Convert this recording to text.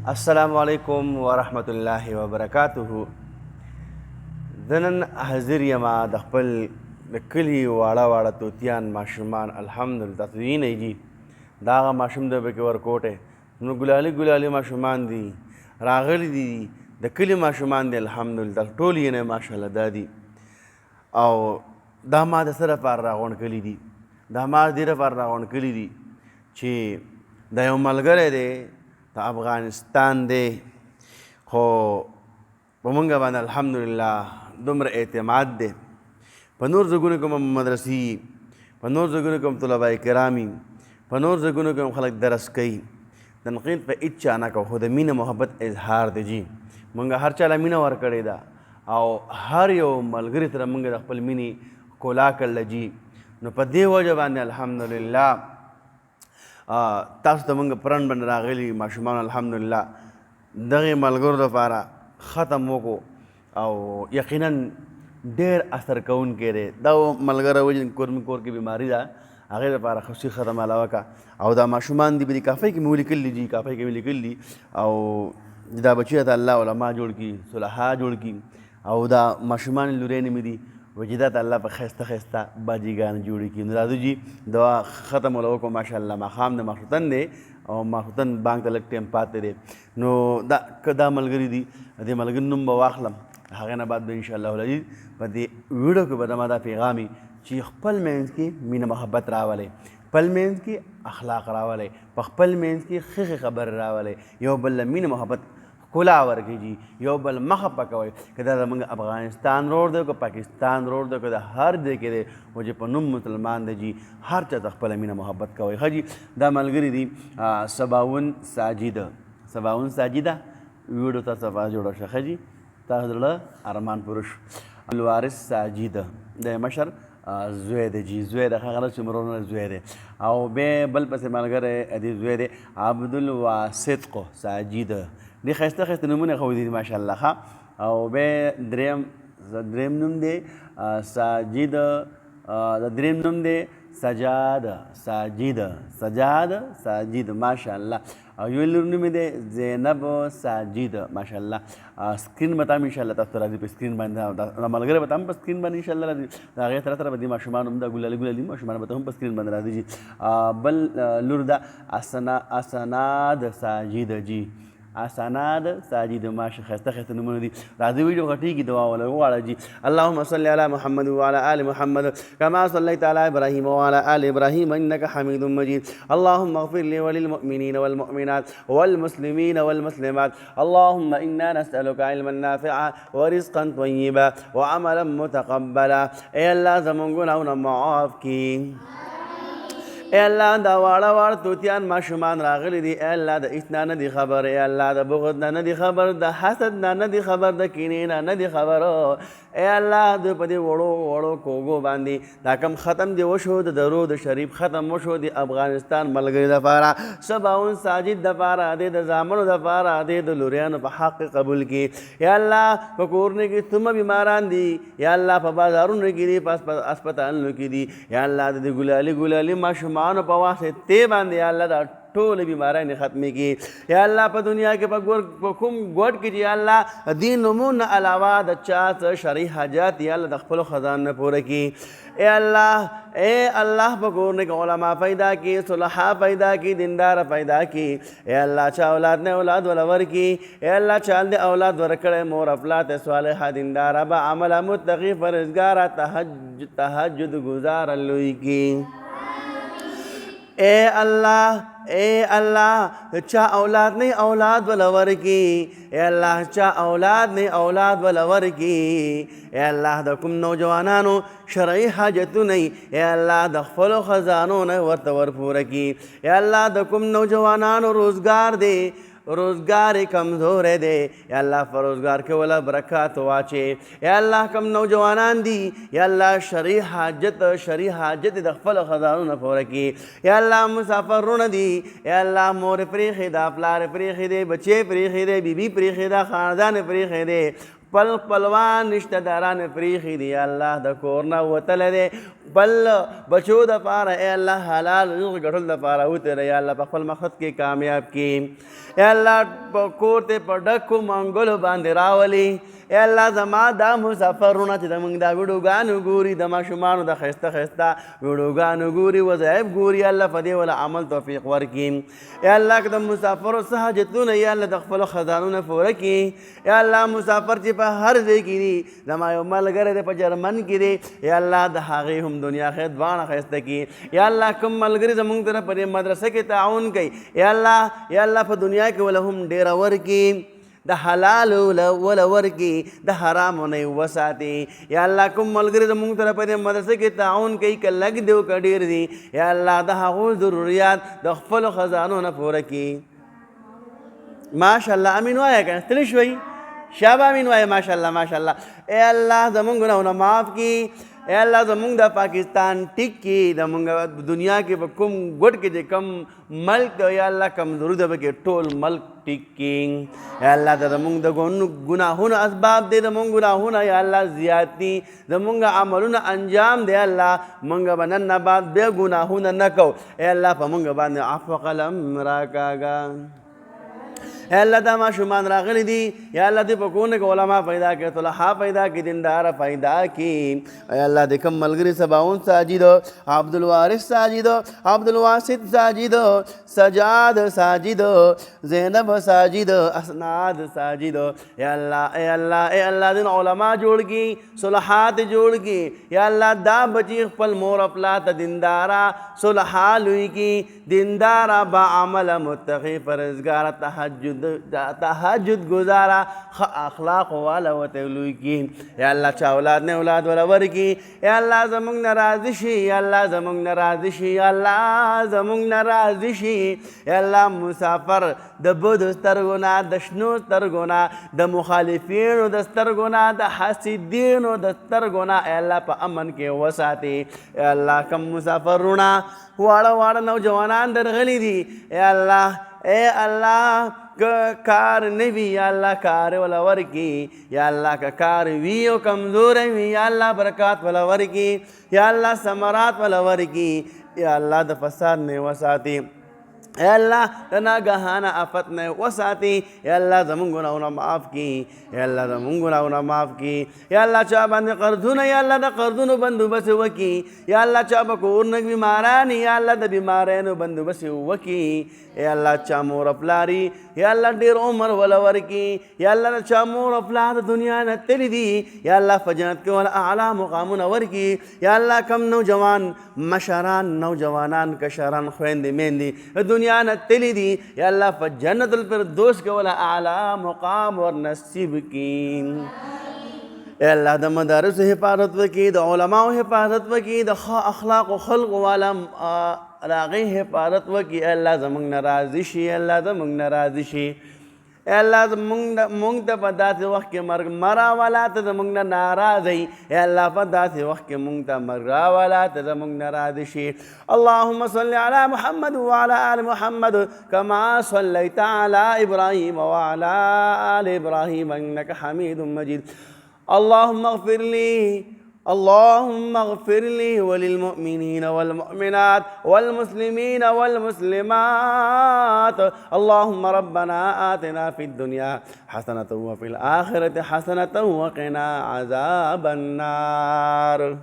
السلام علیکم ورحمۃ الله وبرکاتہ. زنن حاضر یما د خپل د کلي واړه واړه توتیان ماشومان الحمدلله تاسو وینئ جي دا هغه ماشوم دی پکې ورکوټی نو ګلالي ګلالي ماشومان دي راغلي دي د کلي ماشومان دي الحمدلله ټول یې نه ماشاءالله دا دي او دا ما د څه دپاره راغونډ کړي دي دا ما دې دپاره راغونډ کړي دي چې دا یو ملګری دی د افغانستان دی خو په موږ باندې الحمدلله دومره اعتماد دی په نور ځایونو کې هم مدرسې په نور ځایونو کې هم طلبه کرامي په نور ځایونو کې هم خلک درس کوي تنقید په هېڅ چا نه کوو خو د مینه محبت اظهار دی جي موږ هر چا له مینه ورکړې ده او هر یو ملګري سره موږ د خپل مینې ښکلا کړله جي نو په دې وجه باندې الحمدلله تاسو ته موږ پرن باندې راغلي ماشومان الحمدلله دغې ملګرو لپاره ختم وکړو او یقینا ډېر اثر کوونکی دی دا ملګری وجه کور کې بیماري ده هغې لپاره خصوصي ختم علاوه کا او دا ماشومان دي په دې کافۍ کې مې ولیکلي دي کافۍ کې مې لیکلي او دا بچي ته الله علما جوړ کړي صلحا جوړ کړي او دا ماشومان لورینې مې دي وجدات الله په ښایسته ښایسته باجیګان جوړې کړي نو راځو جي دعا ختم وله وکړو ماشاءالله ماښام د ماخوتن دی او ماخوتن بانک ته لږ ټایم پاتې دی نو دا که دا ملګري دي دې ملګري نوم به واخلم هغې نه بعد به انشاءالله العزیز په دې ویډیو کې به زما دا پیغام وي چې خپل منځ کې مینه محبت راولی خپل منځ کې اخلاق راولی په خپل منځ کې ښې خبرې راولی یو بل له مینه محبت ښکلا ورکړي جي یو بل مخه پکوئ که دا زموږ افغانستان روډ دی که پاکستان روډ دی که د هر ځای کې دی خو چې په نوم مسلمان دی جي هر چا ته خپله مینه محبت کوئ ښه جي دا ملګري دي سباون ساجد سباون ساجده ویډیو ته صفحه جوړه شه ښه جي تاسو زړه ارمان پوره شو الوارث ساجد د مشر زوی دی جي زوی د هغه چې مرونه زوی دی او بیا بل پسې ملګری د زوی دی عبدالواسط ساجد ډېر ښایسته ښایسته نومونه یې ښودي دي ماشاءالله ښه او بیا دریم نوم دی ساجد د دریم نوم دی سجاد ساجد سجاد ساجد ماشاءالله او یو لور نوم دی زینب ساجد ماشاءالله سکرین به ته هم انشاءالله تاسو ته راځي په سکرین باندې دا ملګری به ته هم په سکرین باندې انشاءالله راځي د هغې سره به دې ماشومان هم دا ګلالي ګلالي ماشومان به ته هم په سکرین باندې راځي جي بل لور ده اسناد ساجد جي اسناد ساجد ماشا ښایسته ښایسته نومونه دي راځئ ویډیو غټېږي دعا وله وغواړه جي اللهم صل على محمد وعلى آل محمد كما صليت على إبراهيم وعلى آل إبراهيم إنك حميد مجيد اللهم اغفر لي وللمؤمنين والمؤمنات والمسلمين والمسلمات اللهم إنا نسألك علما نافعا ورزقا طيبا وعملا متقبلا اے اللہ زمون گناہونه معاف کی اے اللہ دا واړه واړه توتیان ماشومان راغلي دي اے الله د اثنا نه دي خبر اے الله د بغض نه دي خبر د حسد نه دي خبر د کینې نه دي خبر اے الله د په دې وړو وړو کوګو باندې دا کم ختم دی وشو د درود شریف ختم وشو د افغانستان ملګري دپاره سباون ساجد دپاره د زامنو دپاره د لوریانو په حق قبول کړي یا الله په کورنۍ کې څومره بیماران دي یا الله په بازارونو کې دي په اسپتالونو کې دي یا الله د ګلالي ګلالي ماشومانو په واسطې باندې یا الله دا ټول بیمارۍ ختمې کړي یا الله په دنیا کې په کوم ګوټ کې چې یا الله دین نومونه علاوه د چا څه شرعي حاجات یا الله د خپلو خزان نه پوره کړي اے الله په کورنۍ کې علما پیدا کړي صلحا پیدا کړي دینداره پیدا کړي اے الله چا اولاد نه اولاد وله ورکړي اے الله چا د اولاد ورکړی مور افلات صالحه دینداره با عمله متقي پرهیزګاره تهجد گزاره لوی کړي اے اللہ چا اولاد نہیں اولاد ولور کی اے اللہ چا اولاد نہیں اولاد ولور کی اے اللہ دا کم نوجوانانو شرعی حاجتو نہیں اے اللہ دا خفلو خزانو نے ورطور پورا کی اے اللہ دا کم نوجوانانو روزگار دے روزگار کمزور دے یا اللہ پر روزگار کے والا برکات واچے یا اللہ کم نوجوانان دی یا اللہ شرعی حاجت د خپل خزانو پوره کی یا اللہ مسافرون دی یا اللہ مور پریخی دا پلار پریخی دے بچے پریخی دے بی بی پریخی دا خاندان پریخی دے پلوان رشتہ داران پریخی دی یا اللہ دا کورنا وطل دے بل بچو د پاره اے الله حلال رزق ګټل د پاره وته یا الله په خپل مقصد کې کامیاب کړي اے الله په کور ته په ډکو منګولو باندې راولي اے الله زما دا مسافرونه چې د موږ دا ویډیوګانو ګوري د ماشومانو د ښایسته ښایسته ویډیوګانو ګوري وظایف ګوري الله په دې ولا عمل توفیق ورکړي اے الله که د مسافرو څه حاجتونه یا الله د خپلو خزانونه پوره کړي یا الله مسافر چې په هر ځای کې دي زما یو ملګری دی په جرمن کې دی یا الله د هغې هم دنیا خیر دواړه ښایسته کړي یا الله کوم ملګري زموږ سره په دې مدرسه کې تعاون کوي یا الله په دنیا کې وله هم ډېره ورکړي د حلال وله ورکړي د حرامو نه یې وساتي یا الله کوم ملګري زموږ سره په دې مدرسه کې تعاون کوي که لږ دی او که ډېر دي یا الله د هغو ضروریات د خپلو خزانو نه پوره کړي ماشاءالله امین وایه که ستړي شوئ شابه امین وایه ماشاءالله ماشاءالله ای الله زموږ ګناهونه معاف کړي اے الله زموږ د پاکستان ټیک کې زموږ دنیا کې په کوم ګوټ کې چې کم ملک دی یا الله کمزوري ده پکې ټول ملک ټیک کې یا الله د زموږ د ګناهونو اسباب دی زموږ ګناهونه یا الله زیات دي زموږ عملونه انجام دی الله موږ به نن نه بعد بیا ګناهونه نه کوو اے الله په موږ باندې عفو قلم راکاږه اے اللہ دا ماشومان راغلی دی یا اللہ دی پکونے کو علماء پیدا کی طلحاء پیدا کی دیندار پیدا کی اے اللہ دی کم ملگری سباون ساجد عبدالوارث ساجد عبدالواسط ساجد سجاد ساجد زینب ساجد اسناد ساجد اے اللہ اے اللہ اے اللہ دن علماء جوڑ کی صلحات جوڑ کی یا اللہ دا بچی خپل مور اپلات دیندارا صلحاء لوئی کی دیندارا با عمل متقی پرزگار تحجد گزارا اخلاق والا وتلوی کی یا اللہ چا اولاد نے اولاد والا ورکی یا اللہ زمونږ ناراضی شي یا اللہ زمونږ ناراضی شي یا اللہ زمونږ ناراضی شي یا اللہ مسافر د بدو سترګو نه د شنو سترګو نه د مخالفینو د سترګو نه د حاسدینو د سترګو نه ای الله په امن کې وساتي یا الله کم مسافرونه واړه واړه نوجوانان درغلي دي یا الله اے اللہ کار نوی یا اللہ کار والا ورکی یا اللہ کا کار وی و کمزور وی یا اللہ برکات والا ورکی یا اللہ ثمرات والا ورکی یا اللہ د فساد نے وساتی اے اللہ دنا گہانا آفت نے وساتی یا اللہ زمون گناہونا معاف کی یا اللہ زمون گناہونا معاف کی یا اللہ چا باندې قرضونه یا اللہ د قرضونو بندوبست وکي یا اللہ چا به کورنک بیمارانی یا اللہ د بیمارانو بندوبست وکي یا اللہ چا مور پلاری یا اللہ ډیر عمر ولا ورکی یا اللہ چا مور پلار دنیا نه تللی دي یا اللہ فجنت کې ولا اعلی مقامونه ورکی یا اللہ کم نوجوان مشران نوجوانان کشران خويندې میندې دنیا نه تللی دي یا اللہ فجنت الفردوس کې ولا اعلی مقام ور نصیب کی اے اللہ د مدارس حفاظت وکي د علماء حفاظت وکي د اخلاق و خلق والا راغی حفاظت وکي اے اللہ زمونږ نه راضي شي اے اللہ زمونږ نه راضي شي اے اللہ مونږ ته په داسې وخت کې مرګ مراولا ته زمونږ نه ناراضه اے اللہ په داسې وخت کې مونږ ته مرګ راولا ته زمونږ نه راضي شي اللهم صل على محمد وعلى آل محمد كما صليت على إبراهيم وعلى آل إبراهيم إنك حميد مجيد اللهم اغفر لي وللمؤمنين والمؤمنات والمسلمين والمسلمات اللهم ربنا آتنا في الدنيا حسنة وفي الآخرة حسنة وقنا عذاب النار